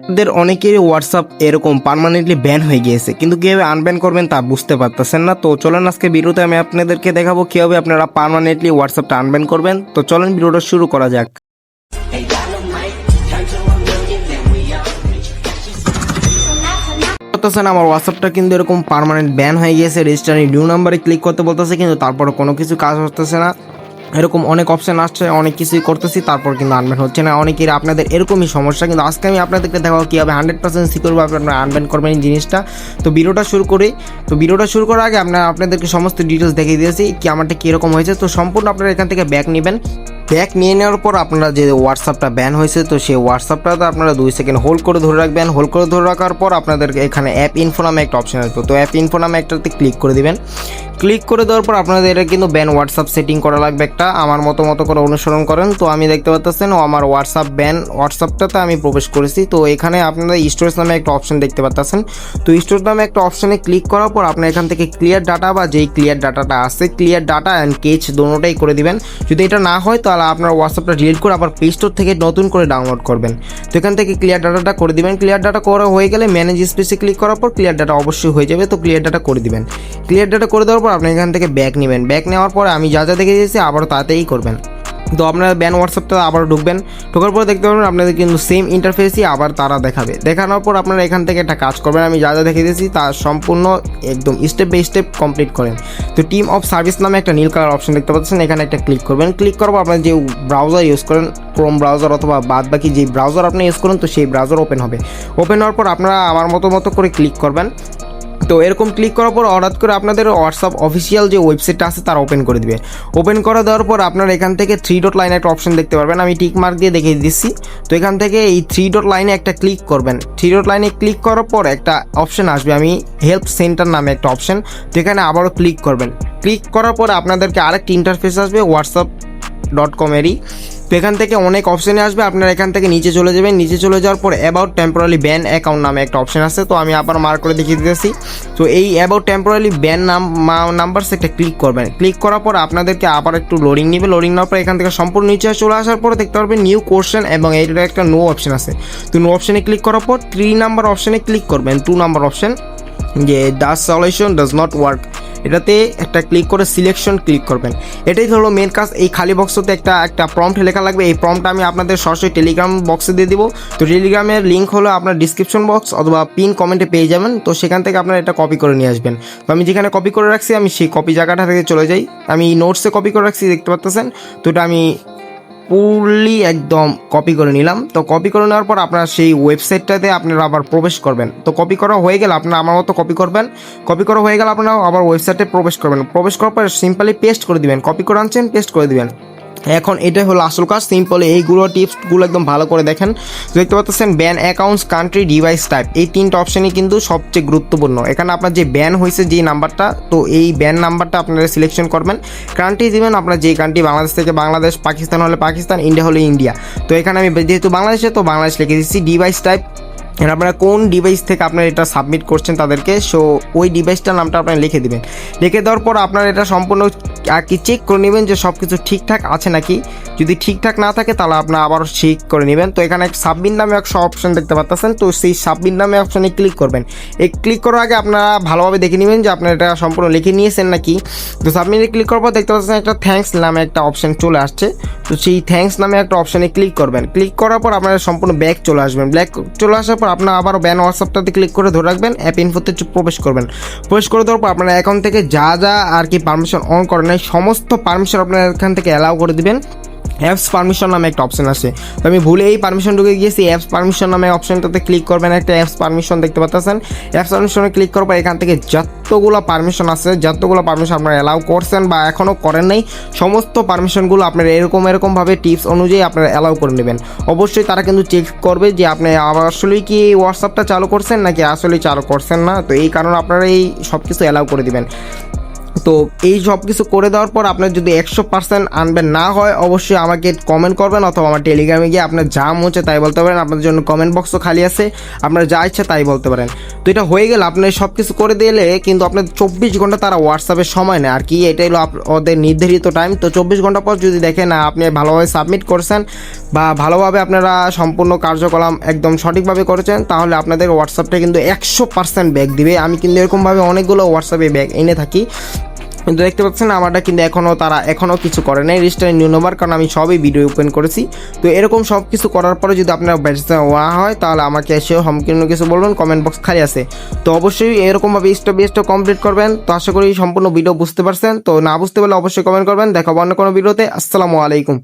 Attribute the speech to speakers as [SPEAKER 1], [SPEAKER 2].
[SPEAKER 1] আপনাদের অনেকেরই হোয়াটসঅ্যাপ এরকম পার্মানেন্টলি ব্যান হয়ে গিয়েছে, কিন্তু কীভাবে আনব্যান করবেন তা বুঝতে পারতেছেন না। তো চলেন আজকে ভিডিওতে আমি আপনাদেরকে দেখাবো কীভাবে আপনারা পার্মানেন্টলি হোয়াটসঅ্যাপটা আনব্যান করবেন। তো চলেন ভিডিওটা শুরু করা যাক। আমার হোয়াটসঅ্যাপটা কিন্তু এরকম পার্মানেন্ট ব্যান হয়ে গিয়েছে, রেজিস্টার নিউ নাম্বারে ক্লিক করতে বলতেছে, কিন্তু তারপরে কোনো কিছু কাজ হতেছে না। এরকম অনেক অপশন আসছে, অনেক কিছুই করতেছি, তারপর কিন্তু আনব্যান হচ্ছে না। অনেকের আপনাদের এরকমই সমস্যা, কিন্তু আজকে আমি আপনাদেরকে দেখাবো কীভাবে 100% সিকিউরভাবে আপনারা আনব্যান করবেন এই জিনিসটা। তো ভিডিওটা শুরু করি। তো ভিডিওটা শুরু করার আগে আপনাদেরকে সমস্ত ডিটেলস দেখিয়ে দিয়েছি কি আমারটা কীরকম হয়েছে। তো সম্পূর্ণ আপনারা এখান থেকে ব্যাক নেবেন। ব্যাক নিয়ে নেওয়ার পর আপনারা যে হোয়াটসঅ্যাপটা ব্যান হয়েছে, তো সেই হোয়াটসঅ্যাপটাতে আপনারা 2 সেকেন্ড হোল্ড করে ধরে রাখবেন। হোল্ড করে ধরে রাখার পর আপনাদের এখানে অ্যাপ ইনফো নামে একটা অপশন আসবে, তো অ্যাপ ইনফো নামে একটাতে ক্লিক করে দিবেন। ক্লিক করে দেওয়ার পর আপনাদের এটা কিন্তু ব্যান হোয়াটসঅ্যাপ সেটিং করা লাগবে একটা, আমার মতো করে অনুসরণ করেন। তো আমি দেখতে পাচ্ছেন আমার হোয়াটসঅ্যাপ ব্যান হোয়াটসঅ্যাপটাতে আমি প্রবেশ করেছি। তো এখানে আপনারা স্টোরেজ নামে একটা অপশন দেখতে পাচ্ছেন। তো স্টোরেজ নামে একটা অপশনে ক্লিক করার পর আপনার এখান থেকে ক্লিয়ার ডাটা বা যেই ক্লিয়ার ডাটাটা আছে, ক্লিয়ার ডাটা অ্যান্ড কেচ দোনোটাই করে দিবেন। যদি এটা না হয় তাহলে আপনার হোয়াটসঅ্যাপটা ডিলিট করে আবার প্লে স্টোর থেকে নতুন করে ডাউনলোড করবেন। তো এখান থেকে ক্লিয়ার ডাটাটা করে দিবেন। ক্লিয়ার ডাটা করা হয়ে গেলে ম্যানেজ স্পেসে ক্লিক করার পর ক্লিয়ার ডাটা অবশ্যই হয়ে যাবে। তো ক্লিয়ার ডাটা করে দিবেন। ক্লিয়ার ডাটা করে দেওয়ার পর আপনি এখান থেকে ব্যাক নেবেন। ব্যাক নেওয়ার পর আমি যা দেখে দিয়েছি আবারও তাতেই করবেন। তো আপনারা ব্যান হোয়াটসঅ্যাপটা আবার ঢুকবেন। ঢোকার পর দেখতে পাবেন আপনাদের কিন্তু সেম ইন্টারফেসই আবার তারা দেখাবে। দেখানোর পর আপনারা এখান থেকে একটা কাজ করবেন, আমি যা দেখে দিয়েছি তা সম্পূর্ণ একদম স্টেপ বাই স্টেপ কমপ্লিট করেন। তো টিম অফ সার্ভিস নামে একটা নীল কালার অপশন দেখতে পাচ্ছেন, এখানে একটা ক্লিক করবেন। ক্লিক করার পর আপনার যে ব্রাউজার ইউজ করেন, ক্রোম ব্রাউজার অথবা বাদ বাকি যে ব্রাউজার আপনি ইউজ করেন, তো সেই ব্রাউজার ওপেন হবে। ওপেন হওয়ার পর আপনারা আমার মতো করে ক্লিক করবেন। তো এরকম ক্লিক করার পর হঠাৎ করে আপনাদের হোয়াটসঅ্যাপ অফিসিয়াল যে ওয়েবসাইটটা আছে তারা ওপেন করে দিবে। ওপেন করে দেওয়ার পর আপনারা এখান থেকে 3 ডট লাইনে একটা অপশন দেখতে পারবেন, আমি টিক মার্ক দিয়ে দেখিয়ে দিচ্ছি। তো এখান থেকে এই 3 ডট লাইনে একটা ক্লিক করবেন। 3 ডট লাইনে ক্লিক করার পর একটা অপশন আসবে, আমি হেল্প সেন্টার নামে একটা অপশন, তো এখানে আবারও ক্লিক করবেন। ক্লিক করার পর আপনাদেরকে আরেকটি ইন্টারফেস আসবে whatsapp.com-এরই। তো এখান থেকে অনেক অপশানে আসবে, আপনারা এখান থেকে নিচে চলে যাবেন। নিচে চলে যাওয়ার পর অ্যাবাউট টেম্পোরারি ব্যান অ্যাকাউন্ট নামে একটা অপশন আছে, তো আমি আবার মার্ক করে দেখিয়ে দিতেছি। তো এই অ্যাবাউট টেম্পোরারি ব্যান নাম্বারস একটা ক্লিক করবেন। ক্লিক করার পর আপনাদেরকে আবার একটু লোডিং নেবে। লোডিং নেওয়ার পর এখান থেকে সম্পূর্ণ নিচে চলে আসার পরে দেখতে পারবেন নিউ কোশ্চেন এবং এইটা একটা নো অপশন আছে। তো নো অপশানে ক্লিক করার পর 3 নাম্বার অপশানে ক্লিক করবেন, 2 নাম্বার অপশন যে the solution does not work, এটাতে একটা ক্লিক করে সিলেকশন ক্লিক করবেন। এটাই হলো মেন কাজ। এই খালি বক্সতে একটা প্রম্পট লেখা লাগবে। এই প্রম্পটটা আমি আপনাদের সরাসরি টেলিগ্রাম বক্সে দিয়ে দিব। তো টেলিগ্রামের লিঙ্ক হলো আপনার ডিসক্রিপশন বক্স অথবা পিন কমেন্টে পেয়ে যাবেন। তো সেখান থেকে আপনারা এটা কপি করে নিয়ে আসবেন। তো আমি যেখানে কপি করে রাখছি আমি সেই কপি জায়গাটা থেকে চলে যাই। আমি নোটসে কপি করে রাখছি দেখতে পাচ্ছেন। তো এটা আমি পুরলি একদম কপি করে নিলাম। তো কপি করে নেওয়ার পর আপনারা সেই ওয়েবসাইটটাতে আপনারা আবার প্রবেশ করবেন। তো কপি করা হয়ে গেলে আপনারা আমার মতো কপি করবেন। কপি করা হয়ে গেলে আপনারা আবার ওয়েবসাইটে প্রবেশ করবেন। প্রবেশ করার পর সিম্পলি পেস্ট করে দিবেন। কপি করে আনছেন, পেস্ট করে দিবেন। এখন এটাই হলো আসল কাজ। সিম্পলি এইগুলো টিপসগুলো একদম ভালো করে দেখেন। দেখতে পাচ্ছেন ban accounts, country, device type, এই 3টা অপশানই কিন্তু সবচেয়ে গুরুত্বপূর্ণ। এখানে আপনার যে ব্যান হয়েছে যে নাম্বারটা, তো এই ব্যান নাম্বারটা আপনারা সিলেকশন করবেন। কান্ট্রি দিবেন আপনার যে কান্ট্রি, বাংলাদেশ থেকে বাংলাদেশ, পাকিস্তান হলে পাকিস্তান, ইন্ডিয়া হলে ইন্ডিয়া। তো এখানে আমি যেহেতু বাংলাদেশে, তো বাংলাদেশ লিখে দিচ্ছি। ডিভাইস টাইপ, আপনারা কোন ডিভাইস থেকে আপনারা এটা সাবমিট করছেন তাদেরকে, সো ওই ডিভাইসটার নামটা আপনারা লিখে দেবেন। লিখে দেওয়ার পর আপনারা এটা সম্পূর্ণ আর কি চেক করে নেবেন যে সব কিছু ঠিকঠাক আছে নাকি। যদি ঠিকঠাক না থাকে তাহলে আপনারা আবারও চেক করে নেবেন। তো এখানে সাবমিট নামে একটা অপশন দেখতে পাচ্ছেন, তো সেই সাবমিট নামে অপশানে ক্লিক করবেন। এই ক্লিক করার আগে আপনারা ভালোভাবে দেখে নেবেন যে আপনারা এটা সম্পূর্ণ লিখে নিয়েছেন নাকি। তো সাবমিটে ক্লিক করার পর দেখতে পাচ্ছেন একটা থ্যাঙ্কস নামে একটা অপশান চলে আসছে। তো সেই থ্যাঙ্কস নামে একটা অপশানে ক্লিক করবেন। ক্লিক করার পর আপনারা সম্পূর্ণ ব্যাক চলে আসবেন। ব্যাক চলে আসার পর আপনারা আবার ব্যান হোয়াটসঅ্যাপটাতে ক্লিক করে ধরে রাখবেন। অ্যাপ ইনফোতে প্রবেশ করবেন। প্রবেশ করে দেওয়ার পর আপনার অ্যাকাউন্ট থেকে যা আর কি পারমিশন অন করেন নাই সমস্ত পারমিশন আপনার এখান থেকে অ্যালাউ করে দিবেন। অ্যাপস পারমিশন নামে একটা অপশন আছে, তো আমি ভুলে এই পারমিশন ঢুকে গিয়েছি। অ্যাপস পারমিশন নামে অপশনটাতে ক্লিক করবেন। একটা অ্যাপস পারমিশন দেখতে পাচ্ছেন। অ্যাপস পারমিশনে ক্লিক করার পর এখান থেকে যতগুলো পারমিশন আছে, যতগুলো পারমিশন আপনারা অ্যালাউ করছেন বা এখনও করেন নাই, সমস্ত পারমিশনগুলো আপনারা এরকমভাবে টিপস অনুযায়ী আপনারা অ্যালাউ করে নেবেন। অবশ্যই তারা কিন্তু চেক করবে যে আপনি আসলেই কি হোয়াটসঅ্যাপটা চালু করছেন নাকি আসলেই চালু করছেন না। তো এই কারণে আপনারা এই সব কিছু অ্যালাউ করে দেবেন। তো এই সব কিছু করে দেওয়ার পর আপনার যদি 100% আনবেন না হয় অবশ্যই আমাকে কমেন্ট করবেন, অথবা আমার টেলিগ্রামে গিয়ে আপনার যা মন চায় তাই বলতে পারেন। আপনাদের জন্য কমেন্ট বক্সও খালি আছে, আপনার যা ইচ্ছা তাই বলতে পারেন। তো এটা হয়ে গেলে আপনার সব কিছু করে দিলে কিন্তু আপনার 24 ঘন্টা তারা হোয়াটসঅ্যাপে সময় নেয় আর কি, এটাই হলো ওদের নির্ধারিত টাইম। তো 24 ঘন্টা পর যদি দেখেন না আপনি ভালোভাবে সাবমিট করছেন বা ভালোভাবে আপনারা সম্পূর্ণ কার্যকলাপ একদম সঠিকভাবে করেছেন, তাহলে আপনাদের হোয়াটসঅ্যাপটা কিন্তু 100% ব্যাক দিবে। আমি কিন্তু এরকমভাবে অনেকগুলো হোয়াটসঅ্যাপে ব্যাক এনে থাকি, কিন্তু দেখতে পাচ্ছেন আমারটা কিন্তু তারা এখনও কিছু করে নাই রেজিস্টার নিউ নাম্বার, কারণ আমি সবই ভিডিও ওপেন করেছি। তো এরকম সব কিছু করার পরে যদি আপনার ব্যবসা না হয় তাহলে আমাকে এসেও সম্পূর্ণ কিছু বলবেন, কমেন্ট বক্স খালি আছে। তো অবশ্যই এরকমভাবে স্টেপ বাই স্টেপ কমপ্লিট করবেন। তো আশা করি সম্পূর্ণ ভিডিও বুঝতে পারছেন। তো না বুঝতে পারলে অবশ্যই কমেন্ট করবেন। দেখাবো অন্য কোনো ভিডিওতে। আসসালামু আলাইকুম।